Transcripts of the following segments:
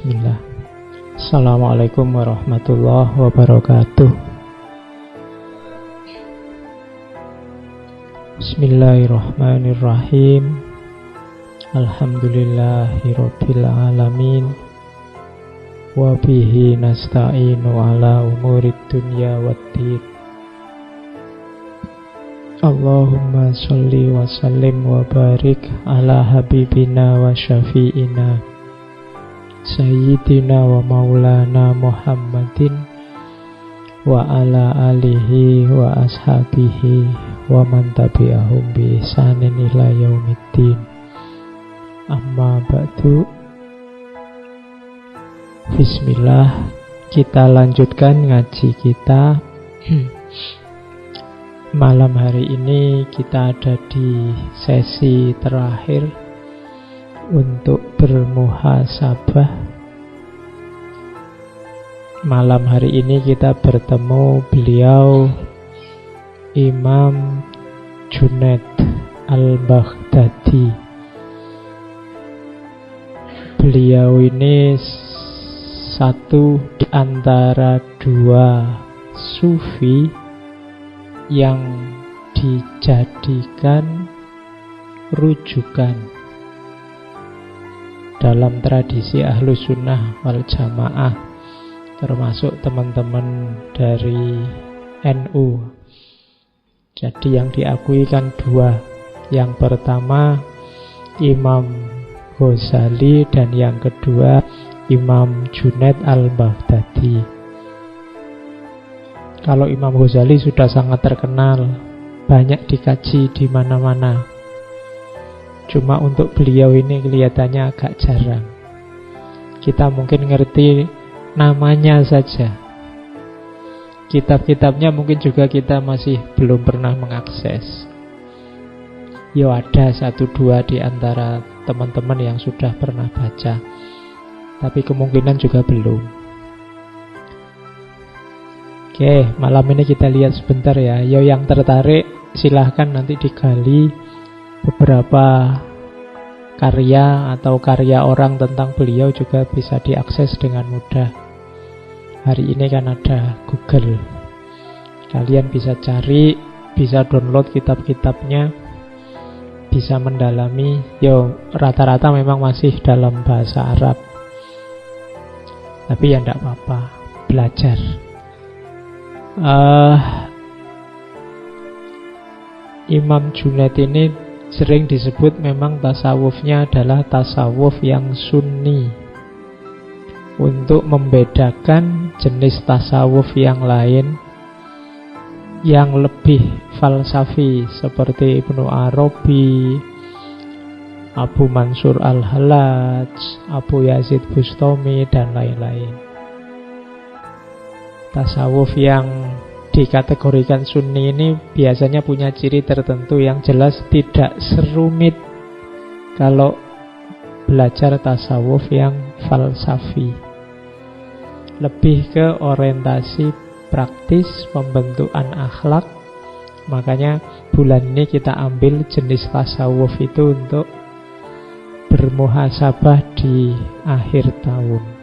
Bismillah. Assalamualaikum warahmatullahi wabarakatuh. Bismillahirrahmanirrahim. Alhamdulillahirabbil alamin. Wa bihi nasta'inu ala umurid dunya waddin. Allahumma sholli wa sallim wa barik ala habibina wa syafi'ina Sayyidina wa maulana Muhammadin wa ala alihi wa ashabihi wa man tabi'ahum bi ihsanin ila yaumiddin. Amma ba'du. Bismillah, kita lanjutkan ngaji kita. Malam hari ini kita ada di sesi terakhir untuk bermuhasabah. Malam hari ini kita bertemu beliau Imam Junaid Al-Baghdadi. Beliau ini satu di antara dua sufi yang dijadikan rujukan dalam tradisi Ahlus Sunnah wal Jamaah, termasuk teman-teman dari NU. Jadi yang diakui kan dua. Yang pertama Imam Ghazali dan yang kedua Imam Junaid Al-Baghdadi. Kalau Imam Ghazali sudah sangat terkenal, banyak dikaji di mana-mana. Cuma untuk beliau ini kelihatannya agak jarang. Kita mungkin ngerti namanya saja. Kitab-kitabnya mungkin juga kita masih belum pernah mengakses. Ya ada satu dua di antara teman-teman yang sudah pernah baca, tapi kemungkinan juga belum. Oke, malam ini kita lihat sebentar ya. Yo yang tertarik silahkan nanti digali beberapa karya atau karya orang tentang beliau juga bisa diakses dengan mudah. Hari ini kan ada Google. Kalian bisa cari, bisa download kitab-kitabnya, bisa mendalami. Yo rata-rata memang masih dalam bahasa Arab, tapi ya enggak apa-apa, belajar. Imam Junaid ini sering disebut memang tasawufnya adalah tasawuf yang sunni, untuk membedakan jenis tasawuf yang lain yang lebih falsafi seperti Ibnu Arabi, Abu Mansur Al-Hallaj, Abu Yazid Bustami dan lain-lain. Tasawuf yang dikategorikan sunni ini biasanya punya ciri tertentu yang jelas tidak serumit kalau belajar tasawuf yang falsafi. Lebih ke orientasi praktis, pembentukan akhlak. Makanya bulan ini kita ambil jenis tasawuf itu untuk bermuhasabah di akhir tahun.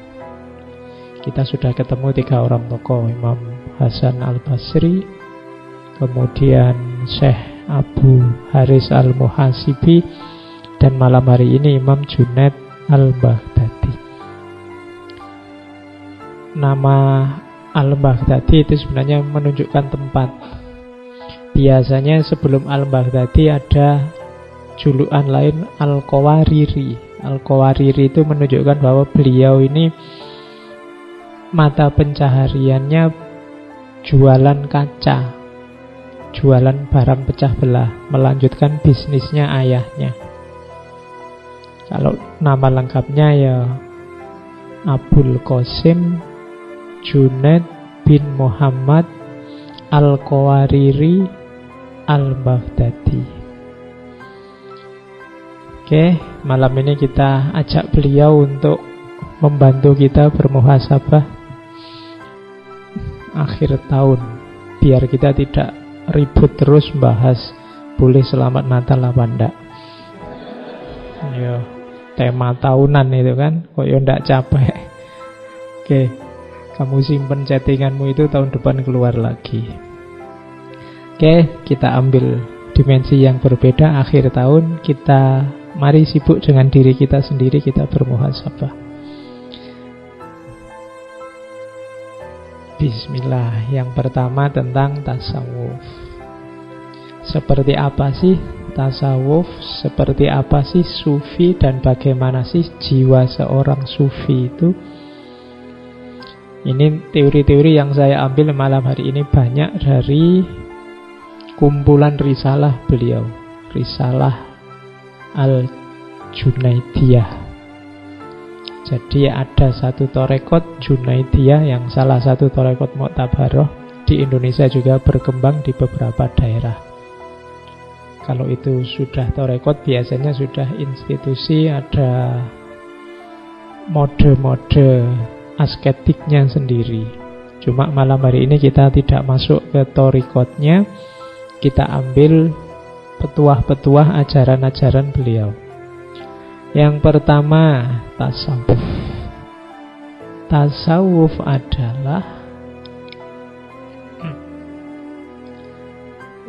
Kita sudah ketemu 3 orang tokoh, Imam Hasan Al-Basri, kemudian Syekh Abu Haris Al-Muhasibi, dan malam hari ini Imam Junaid Al-Baghdadi. Nama Al-Baghdadi itu sebenarnya menunjukkan tempat. Biasanya sebelum Al-Baghdadi ada julukan lain Al-Qawariri. Al-Qawariri itu menunjukkan bahwa beliau ini mata pencahariannya jualan kaca, jualan barang pecah belah, melanjutkan bisnisnya ayahnya. Kalau nama lengkapnya ya Abul Qasim Junaid bin Muhammad Al-Qawariri Al-Baghdadi. Oke, malam ini kita ajak beliau untuk membantu kita bermuhasabah akhir tahun, biar kita tidak ribut terus bahas boleh selamat Natal apa enggak. Yo, tema tahunan itu kan, kok yo ndak capek. Oke, kamu simpen chattinganmu itu, tahun depan keluar lagi. Oke, kita ambil dimensi yang berbeda. Akhir tahun kita mari sibuk dengan diri kita sendiri, kita bermuhasabah. Bismillah. Yang pertama tentang tasawuf. Seperti apa sih tasawuf? Seperti apa sih sufi? Dan bagaimana sih jiwa seorang sufi itu? Ini teori-teori yang saya ambil malam hari ini banyak dari kumpulan risalah beliau, Risalah Al-Junaidiyah. Jadi ada satu torekot Junaidiyah yang salah satu torekot Mu'tabaroh. Di Indonesia juga berkembang di beberapa daerah. Kalau itu sudah torekot, biasanya sudah institusi, ada mode-mode asketiknya sendiri. Cuma malam hari ini kita tidak masuk ke torikotnya, kita ambil petuah-petuah ajaran-ajaran beliau. Yang pertama, tasawuf. Tasawuf adalah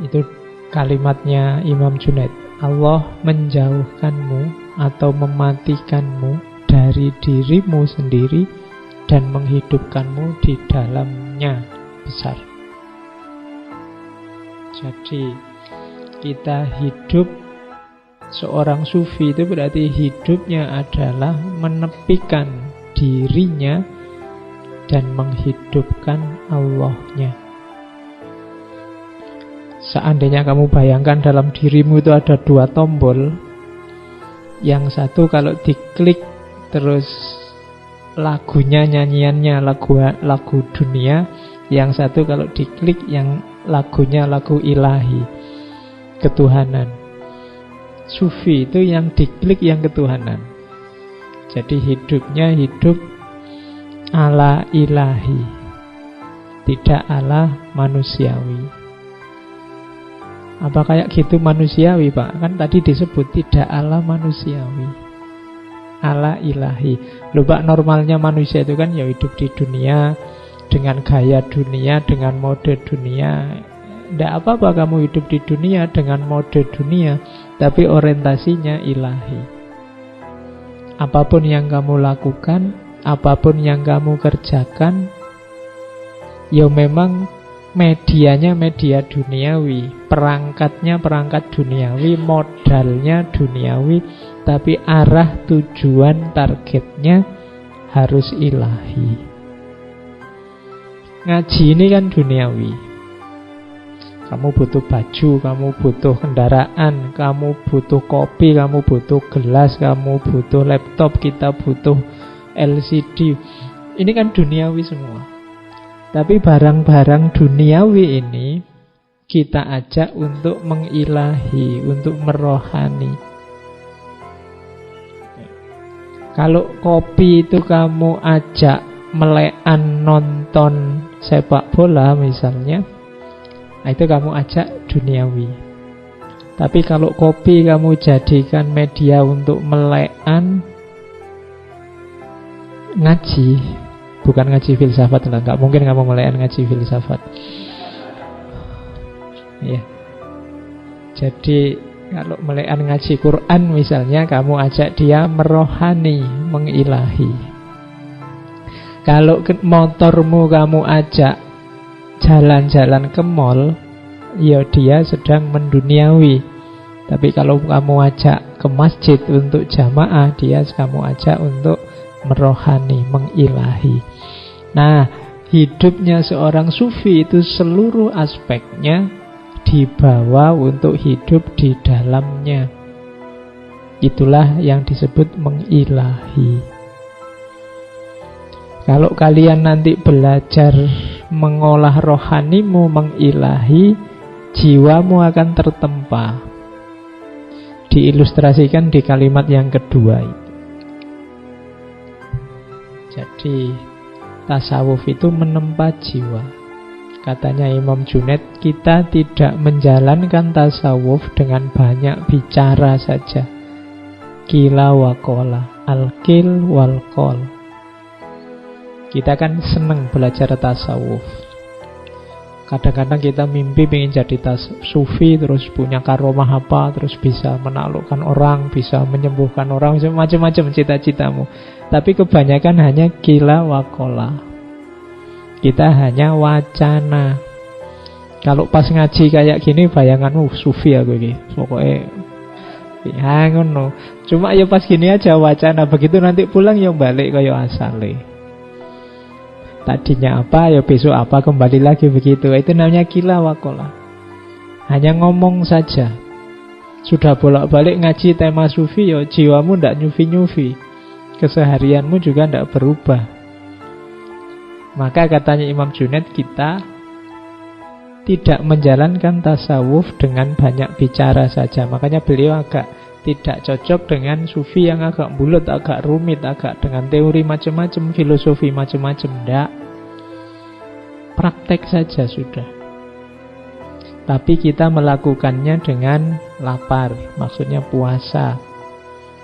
itu kalimatnya Imam Junaid. Allah menjauhkanmu atau mematikanmu dari dirimu sendiri dan menghidupkanmu di dalamnya besar. Jadi kita hidup, seorang sufi itu berarti hidupnya adalah menepikan dirinya dan menghidupkan Allahnya. Seandainya kamu bayangkan dalam dirimu itu ada dua tombol. Yang satu kalau diklik terus lagunya, nyanyiannya lagu dunia. Yang satu kalau diklik yang lagunya lagu ilahi, ketuhanan. Sufi itu yang diklik yang ketuhanan. Jadi hidupnya hidup ala ilahi, tidak ala manusiawi. Apa kayak gitu manusiawi, Pak? Kan tadi disebut tidak ala manusiawi, ala ilahi. Loh Pak, normalnya manusia itu kan ya hidup di dunia dengan gaya dunia, dengan mode dunia. Tidak apa-apa kamu hidup di dunia dengan mode dunia, tapi orientasinya ilahi. Apapun yang kamu lakukan, apapun yang kamu kerjakan, ya memang medianya media duniawi, perangkatnya perangkat duniawi, modalnya duniawi, tapi arah tujuan targetnya harus ilahi. Ngaji ini kan duniawi. Kamu butuh baju, kamu butuh kendaraan, kamu butuh kopi, kamu butuh gelas, kamu butuh laptop, kita butuh LCD. Ini kan duniawi semua. Tapi barang-barang duniawi ini kita ajak untuk mengilahi, untuk merohani. Kalau kopi itu kamu ajak melekan nonton sepak bola misalnya, nah itu kamu ajak duniawi. Tapi kalau kopi kamu jadikan media untuk melekan ngaji, bukan ngaji filsafat lah, nggak mungkin kamu melekan ngaji filsafat. Ya. Jadi kalau melekan ngaji Quran misalnya, kamu ajak dia merohani, mengilahi. Kalau motormu kamu ajak jalan-jalan ke mall, ya dia sedang menduniawi. Tapi kalau kamu ajak ke masjid untuk jamaah, dia kamu ajak untuk merohani, mengilahi. Nah, hidupnya seorang sufi itu seluruh aspeknya dibawa untuk hidup di dalamnya. Itulah yang disebut mengilahi. Kalau kalian nanti belajar mengolah rohanimu, mengilahi, jiwamu akan tertempa. Diilustrasikan di kalimat yang kedua itu. Jadi tasawuf itu menempa jiwa. Katanya Imam Junaid, kita tidak menjalankan tasawuf dengan banyak bicara saja. Qila wa qola, al-qil wal qol. Kita kan seneng belajar tasawuf. Kadang-kadang kita mimpi pengen jadi sufi, terus punya karomah apa, terus bisa menaklukkan orang, bisa menyembuhkan orang, macam-macam cita-citamu. Tapi kebanyakan hanya qila wa qala. Kita hanya wacana. Kalau pas ngaji kayak gini bayanganmu sufi aku ini. Pokoknya ya ngono. Cuma ya pas gini aja wacana, begitu nanti pulang ya balik kaya asale. Tadinya apa ya besok apa, kembali lagi begitu. Itu namanya qila wa qala. Hanya ngomong saja. Sudah bolak-balik ngaji tema sufi ya jiwamu ndak nyufi-nyufi. Keseharianmu juga ndak berubah. Maka katanya Imam Junaid, kita tidak menjalankan tasawuf dengan banyak bicara saja. Makanya beliau agak tidak cocok dengan sufi yang agak bulat, agak rumit, agak dengan teori macam-macam, filosofi macam-macam. Tidak. Praktek saja sudah. Tapi kita melakukannya dengan lapar, maksudnya puasa.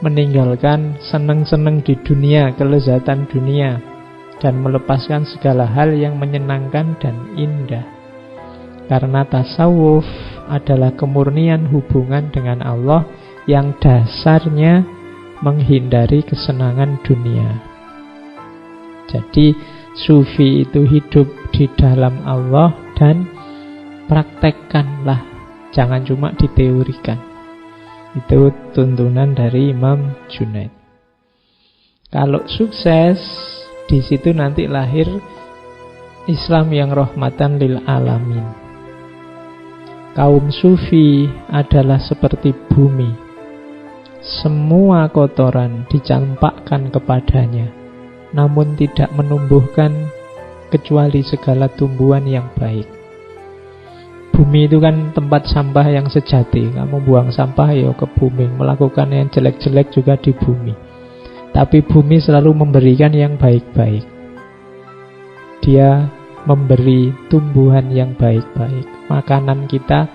Meninggalkan seneng-seneng di dunia, kelezatan dunia, dan melepaskan segala hal yang menyenangkan dan indah. Karena tasawuf adalah kemurnian hubungan dengan Allah yang dasarnya menghindari kesenangan dunia. Jadi sufi itu hidup di dalam Allah dan praktekkanlah, jangan cuma diteorikan. Itu tuntunan dari Imam Junaid. Kalau sukses, di situ nanti lahir Islam yang rahmatan lil alamin. Kaum sufi adalah seperti bumi. Semua kotoran dicampakkan kepadanya, namun tidak menumbuhkan kecuali segala tumbuhan yang baik. Bumi itu kan tempat sampah yang sejati. Kamu buang sampah ya ke bumi, melakukan yang jelek-jelek juga di bumi. Tapi bumi selalu memberikan yang baik-baik. Dia memberi tumbuhan yang baik-baik. Makanan kita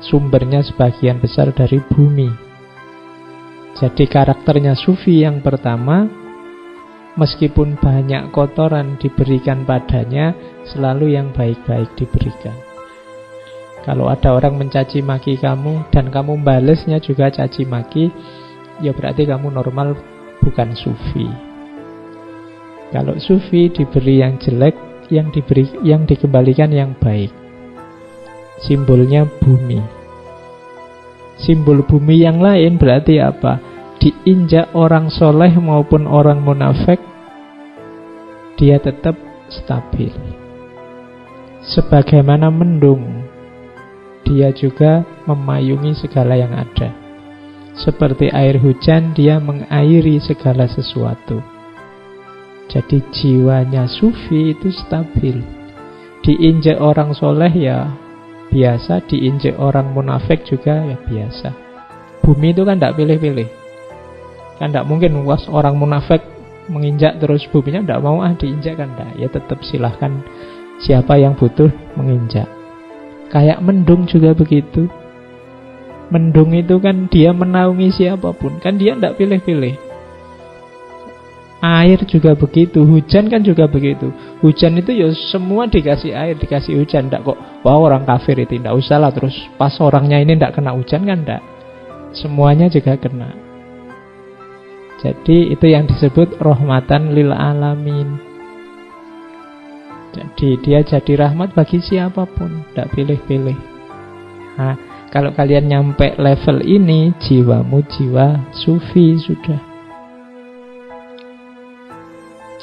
sumbernya sebagian besar dari bumi. Jadi karakternya sufi yang pertama, meskipun banyak kotoran diberikan padanya, selalu yang baik-baik diberikan. Kalau ada orang mencaci maki kamu dan kamu balesnya juga caci maki, ya berarti kamu normal, bukan sufi. Kalau sufi diberi yang jelek, yang dikembalikan yang baik. Simbolnya bumi. Simbol bumi yang lain berarti apa? Diinjak orang soleh maupun orang munafik, dia tetap stabil. Sebagaimana mendung, dia juga memayungi segala yang ada. Seperti air hujan, dia mengairi segala sesuatu. Jadi jiwanya sufi itu stabil. Diinjak orang soleh ya biasa, diinjak orang munafik juga ya biasa. Bumi itu kan tidak pilih-pilih. Kan tidak mungkin orang munafik menginjak terus buminya tidak mau diinjak, kan tidak. Ya tetap silahkan siapa yang butuh menginjak. Kayak mendung juga begitu. Mendung itu kan dia menaungi siapapun, kan dia tidak pilih-pilih. Air juga begitu, hujan kan juga begitu. Hujan itu ya semua dikasih air, dikasih hujan. Tidak kok, wah orang kafir itu tidak usah lah, terus pas orangnya ini tidak kena hujan, kan tidak. Semuanya juga kena. Jadi itu yang disebut rahmatan lil alamin. Jadi dia jadi rahmat bagi siapapun, tidak pilih-pilih. Nah, kalau kalian nyampe level ini, jiwamu jiwa sufi sudah.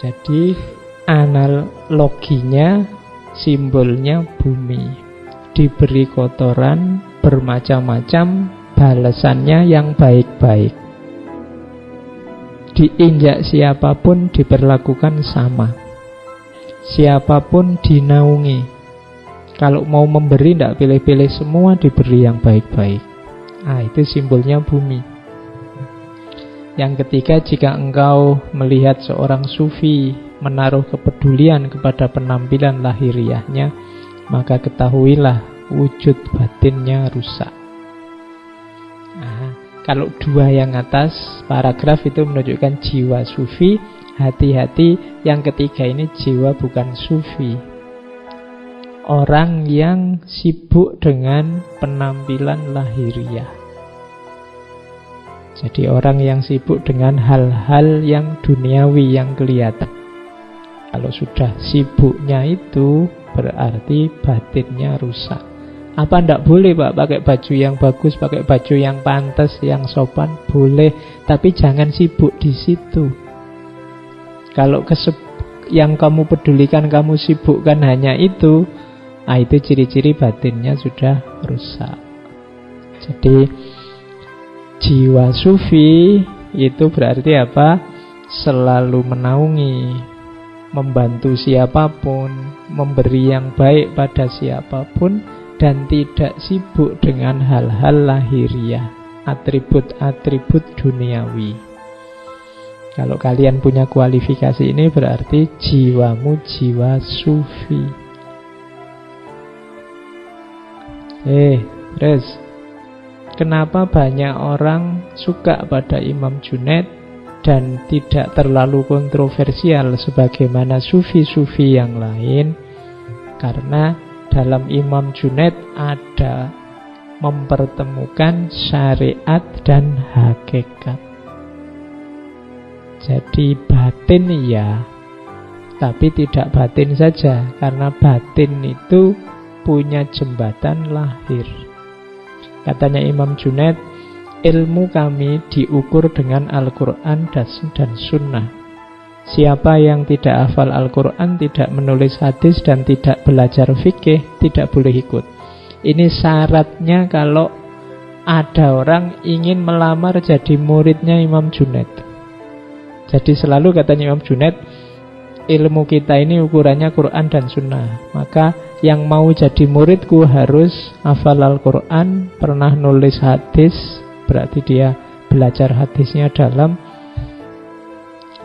Jadi analoginya, simbolnya bumi. Diberi kotoran bermacam-macam, balasannya yang baik-baik. Diinjak siapapun diperlakukan sama. Siapapun dinaungi. Kalau mau memberi tidak pilih-pilih, semua diberi yang baik-baik. Itu simbolnya bumi. Yang ketiga, jika engkau melihat seorang sufi menaruh kepedulian kepada penampilan lahiriahnya, maka ketahuilah wujud batinnya rusak. Kalau dua yang atas paragraf itu menunjukkan jiwa sufi, Hati-hati, yang ketiga ini jiwa bukan sufi. Orang yang sibuk dengan penampilan lahiriah. Jadi orang yang sibuk dengan hal-hal yang duniawi, yang kelihatan. Kalau sudah sibuknya itu, berarti batinnya rusak. Apa ndak boleh Pak pakai baju yang bagus, pakai baju yang pantas, yang sopan? Boleh, tapi jangan sibuk di situ. Kalau yang kamu pedulikan, kamu sibukkan hanya itu, itu ciri-ciri batinnya sudah rusak. Jadi jiwa sufi itu berarti apa? Selalu menaungi, membantu siapapun, memberi yang baik pada siapapun, dan tidak sibuk dengan hal-hal lahiriah, atribut-atribut duniawi. Kalau kalian punya kualifikasi ini, berarti jiwamu jiwa sufi. Terus kenapa banyak orang suka pada Imam Junaid dan tidak terlalu kontroversial sebagaimana sufi-sufi yang lain? Karena dalam Imam Junaid ada mempertemukan syariat dan hakikat. Jadi batin ya, tapi tidak batin saja, karena batin itu punya jembatan lahir. Katanya Imam Junaid, ilmu kami diukur dengan Al-Quran dan Sunnah. Siapa yang tidak hafal Al-Quran, tidak menulis hadis, dan tidak belajar fikih, tidak boleh ikut. Ini syaratnya kalau ada orang ingin melamar jadi muridnya Imam Junaid. Jadi selalu katanya Imam Junaid, ilmu kita ini ukurannya Quran dan Sunnah. Maka yang mau jadi muridku harus hafal Al-Quran, pernah nulis hadis, berarti dia belajar hadisnya dalam,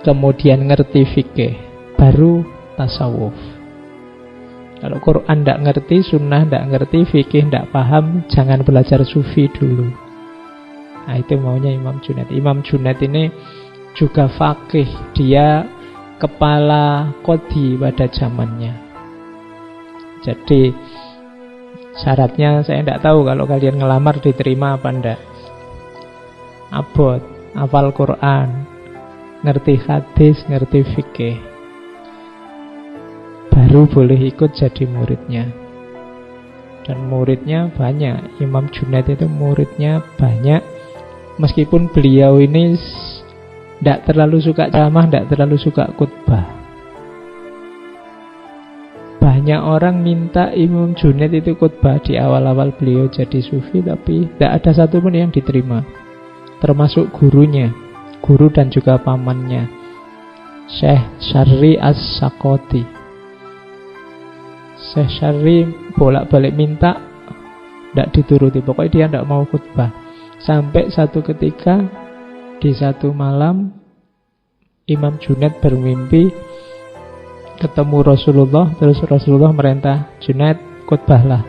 kemudian ngerti fikih, baru tasawuf. Kalau Quran tidak ngerti, Sunnah tidak ngerti, fikih tidak paham, jangan belajar sufi dulu. Nah itu maunya Imam Junaid. Imam Junaid ini juga faqih, dia kepala qadhi pada zamannya. Jadi syaratnya saya tidak tahu kalau kalian ngelamar diterima apa enggak. Abot, hafal Quran, ngerti hadis, ngerti fikih, baru boleh ikut jadi muridnya. Dan muridnya banyak. Imam Junaid itu muridnya banyak. Meskipun beliau ini tidak terlalu suka ceramah, tidak terlalu suka khutbah. Banyak orang minta Imam Junaid itu khutbah di awal-awal beliau jadi sufi, tapi tidak ada satupun yang diterima. Termasuk gurunya, guru dan juga pamannya, Syekh Syarri As-Sakoti. Syekh Syarri bolak-balik minta, tidak dituruti. Pokoknya dia tidak mau khutbah. Sampai satu ketika, di satu malam, Imam Junaid bermimpi ketemu Rasulullah. Terus Rasulullah merintah, Junaid khutbahlah.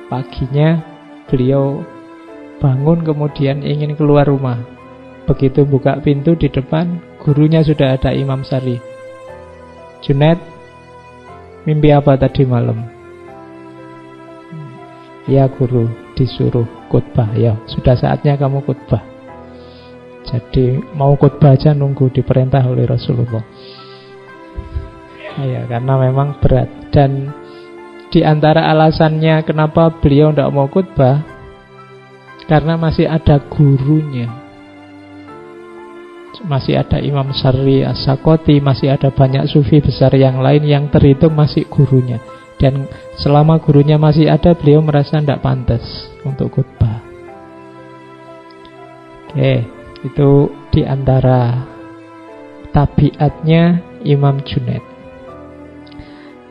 Paginya beliau bangun, kemudian ingin keluar rumah. Begitu buka pintu, di depan gurunya sudah ada, Imam Syarri. Junaid, mimpi apa tadi malam? Ya guru, disuruh khutbah. Ya, sudah saatnya kamu khutbah. Jadi mau khutbah aja nunggu diperintah oleh Rasulullah. Ya, karena memang berat. Dan di antara alasannya kenapa beliau tidak mau khutbah, karena masih ada gurunya. Masih ada Imam Syarri As-Sakoti, masih ada banyak sufi besar yang lain yang terhitung masih gurunya. Dan selama gurunya masih ada, beliau merasa tidak pantas untuk khutbah. Oke, itu di antara tabiatnya Imam Junaid.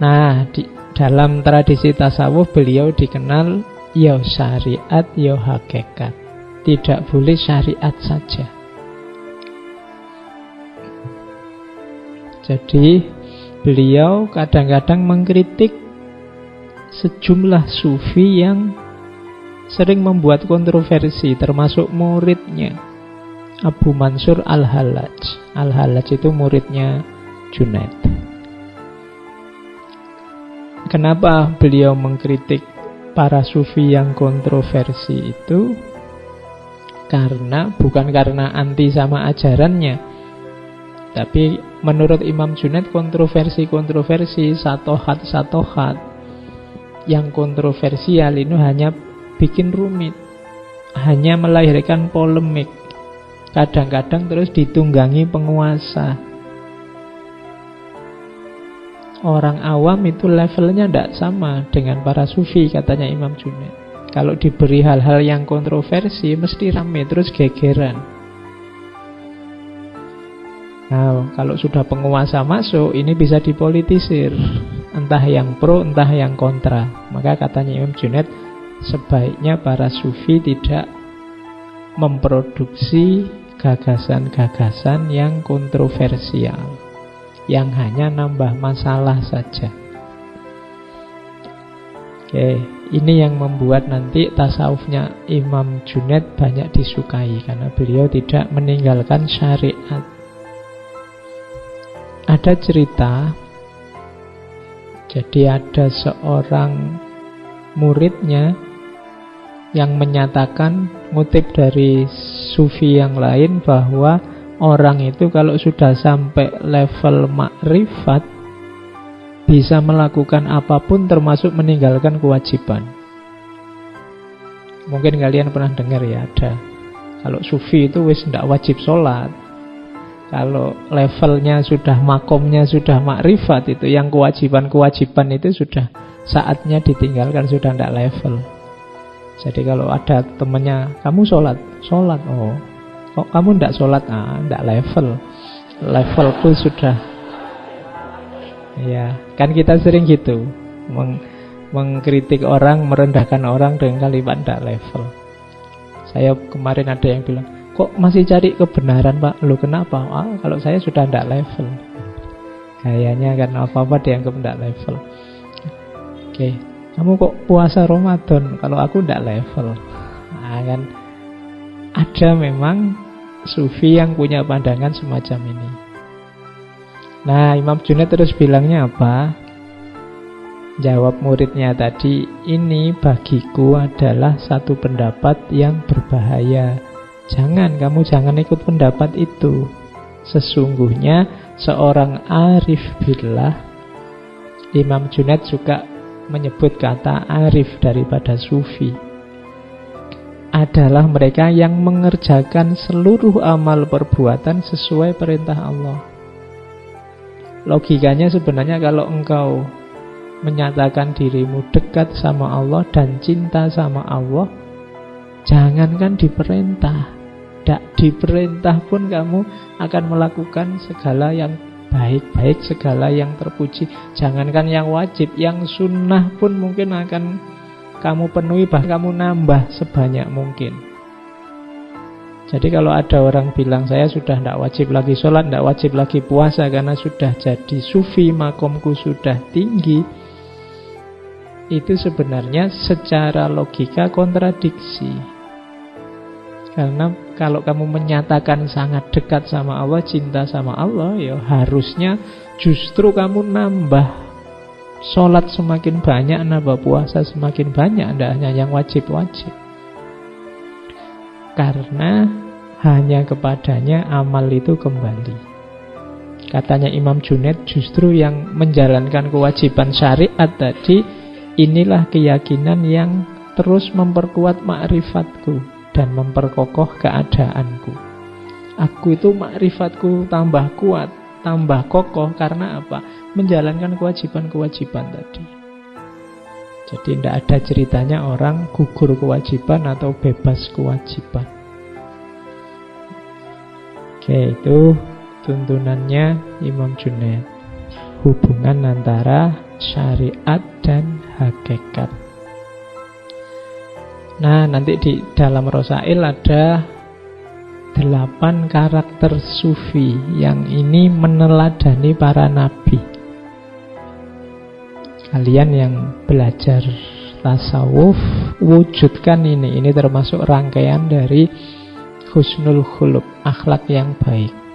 Nah, di dalam tradisi tasawuf beliau dikenal ya syariat, ya hakikat. Tidak boleh syariat saja. Jadi beliau kadang-kadang mengkritik sejumlah sufi yang sering membuat kontroversi, termasuk muridnya. Abu Mansur Al-Hallaj. Al-Hallaj itu muridnya Junaid. Kenapa beliau mengkritik para sufi yang kontroversi itu? Bukan karena anti sama ajarannya, tapi menurut Imam Junaid kontroversi satohat yang kontroversial itu hanya bikin rumit, hanya melahirkan polemik, kadang-kadang terus ditunggangi penguasa. Orang awam itu levelnya tidak sama dengan para sufi, katanya Imam Junaid. Kalau diberi hal-hal yang kontroversi mesti rame terus gegeran. Nah, kalau sudah penguasa masuk, ini bisa dipolitisir, entah yang pro, entah yang kontra. Maka katanya Imam Junaid, sebaiknya para sufi tidak memproduksi gagasan-gagasan yang kontroversial, yang hanya nambah masalah saja. Oke, ini yang membuat nanti tasawufnya Imam Junaid banyak disukai, karena beliau tidak meninggalkan syariat. Ada cerita, jadi ada seorang muridnya yang menyatakan, ngutip dari sufi yang lain, bahwa orang itu kalau sudah sampai level makrifat bisa melakukan apapun termasuk meninggalkan kewajiban. Mungkin kalian pernah dengar ya, ada kalau sufi itu wis tidak wajib sholat. Kalau levelnya sudah, makomnya sudah makrifat, itu yang kewajiban-kewajiban itu sudah saatnya ditinggalkan, sudah tidak level. Jadi kalau ada temannya, kamu sholat, oh kok kamu tidak sholat, tidak level. Levelku sudah. Ya, kan kita sering gitu mengkritik orang, merendahkan orang dengan kalimat tidak level. Saya kemarin ada yang bilang, kok masih cari kebenaran Pak? Loh kenapa? Kalau saya sudah tidak level. Kayaknya karena apa-apa dianggap tidak level. Oke, kamu kok puasa Ramadan? Kalau aku tidak level. Kan ada memang sufi yang punya pandangan semacam ini. Nah, Imam Junaid terus bilangnya apa? Jawab muridnya tadi, ini bagiku adalah satu pendapat yang berbahaya. Kamu jangan ikut pendapat itu. Sesungguhnya seorang arif billah, Imam Junaid juga menyebut kata arif daripada sufi, adalah mereka yang mengerjakan seluruh amal perbuatan sesuai perintah Allah. Logikanya sebenarnya kalau engkau menyatakan dirimu dekat sama Allah dan cinta sama Allah, jangankan diperintah, tidak diperintah pun kamu akan melakukan segala yang baik-baik, segala yang terpuji. Jangankan yang wajib, yang sunnah pun mungkin akan kamu penuhi, bahkan kamu nambah sebanyak mungkin. Jadi kalau ada orang bilang, saya sudah tidak wajib lagi sholat, tidak wajib lagi puasa karena sudah jadi sufi, makomku sudah tinggi, itu sebenarnya secara logika kontradiksi. Karena kalau kamu menyatakan sangat dekat sama Allah, cinta sama Allah, ya harusnya justru kamu nambah sholat semakin banyak, nambah puasa semakin banyak, tidak hanya yang wajib-wajib. Karena hanya kepadanya amal itu kembali. Katanya Imam Junaid, justru yang menjalankan kewajiban syariat tadi, inilah keyakinan yang terus memperkuat ma'rifatku dan memperkokoh keadaanku. Aku itu ma'rifatku tambah kuat, tambah kokoh, karena apa? Menjalankan kewajiban-kewajiban tadi. Jadi tidak ada ceritanya orang gugur kewajiban atau bebas kewajiban. Oke, itu tuntunannya Imam Junaid. Hubungan antara syariat dan hakikat. Nah, nanti di dalam Rosail ada 8 karakter sufi yang ini meneladani para nabi. Kalian yang belajar tasawuf, wujudkan ini. Ini termasuk rangkaian dari husnul khuluq, akhlak yang baik.